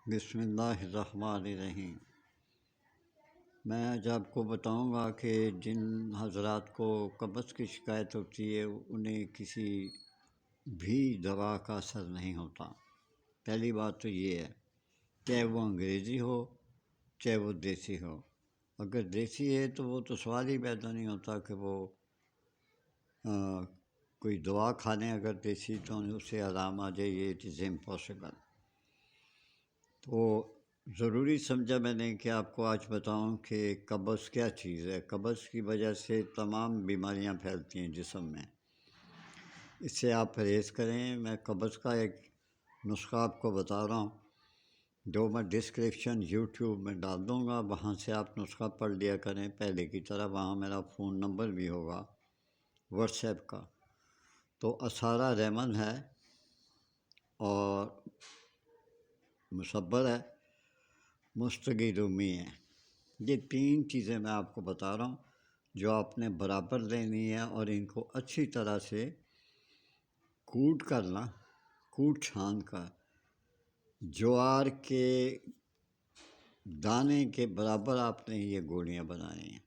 بسم اللہ الرحمن الرحیم۔ میں آج آپ کو بتاؤں گا کہ جن حضرات کو قبض کی شکایت ہوتی ہے انہیں کسی بھی دوا کا اثر نہیں ہوتا۔ پہلی بات تو یہ ہے، چاہے وہ انگریزی ہو چاہے وہ دیسی ہو۔ اگر دیسی ہے تو وہ تو سوال ہی پیدا نہیں ہوتا کہ وہ کوئی دوا کھا لیں اگر دیسی تو اس سے آرام آ جائے، یہ اٹ از امپاسبل۔ تو ضروری سمجھا میں نے کہ آپ کو آج بتاؤں کہ قبض کیا چیز ہے۔ قبض کی وجہ سے تمام بیماریاں پھیلتی ہیں جسم میں، اس سے آپ پرہیز کریں۔ میں قبض کا ایک نسخہ آپ کو بتا رہا ہوں جو میں ڈسکرپشن یوٹیوب میں ڈال دوں گا، وہاں سے آپ نسخہ پڑھ لیا کریں پہلے کی طرح۔ وہاں میرا فون نمبر بھی ہوگا واٹس ایپ کا۔ تو اسارہ رحمن ہے اور مصبر ہے، مستغی رومی ہے۔ یہ تین چیزیں میں آپ کو بتا رہا ہوں جو آپ نے برابر لینی ہے، اور ان کو اچھی طرح سے کوٹ کرنا، کوٹ چھان کر جوار کے دانے کے برابر آپ نے یہ گولیاں بنانی ہیں۔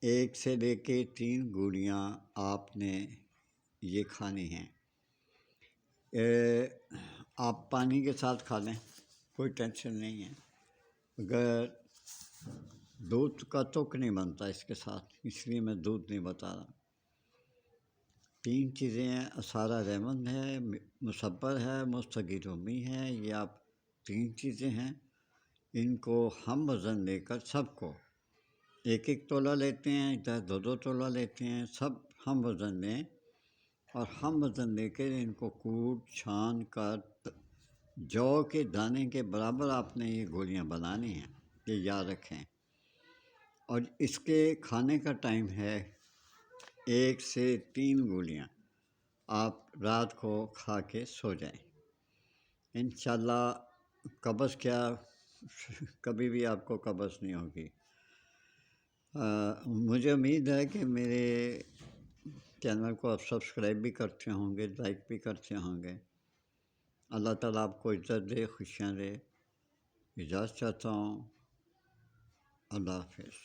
1 سے لے کے 3 گولیاں آپ نے یہ کھانی ہیں۔ آپ پانی کے ساتھ کھا لیں، کوئی ٹینشن نہیں ہے۔ اگر دودھ کا تک نہیں بنتا اس کے ساتھ، اس لیے میں دودھ نہیں بتا رہا۔ 3 چیزیں ہیں، اسارہ رحمن ہے، مصبر ہے، مستغی رومی ہے۔ یہ آپ 3 چیزیں ہیں، ان کو ہم وزن لے کر سب کو 1-1 تولہ لیتے ہیں، چاہے 2-2 تولہ لیتے ہیں، سب ہم وزن لیں، اور ہم وزن لے کے ان کو کوٹ چھان کر جو کے دانے کے برابر آپ نے یہ گولیاں بنانی ہیں، یہ یاد رکھیں۔ اور اس کے کھانے کا ٹائم ہے 1 سے 3 گولیاں آپ رات کو کھا کے سو جائیں۔ انشاءاللہ قبض کیا کبھی بھی آپ کو قبض نہیں ہوگی۔ مجھے امید ہے کہ میرے چینل کو آپ سبسکرائب بھی کرتے ہوں گے، لائک بھی کرتے ہوں گے۔ اللہ تعالیٰ آپ کو عزت دے، خوشیاں دے۔ اجازت چاہتا ہوں۔ اللہ حافظ۔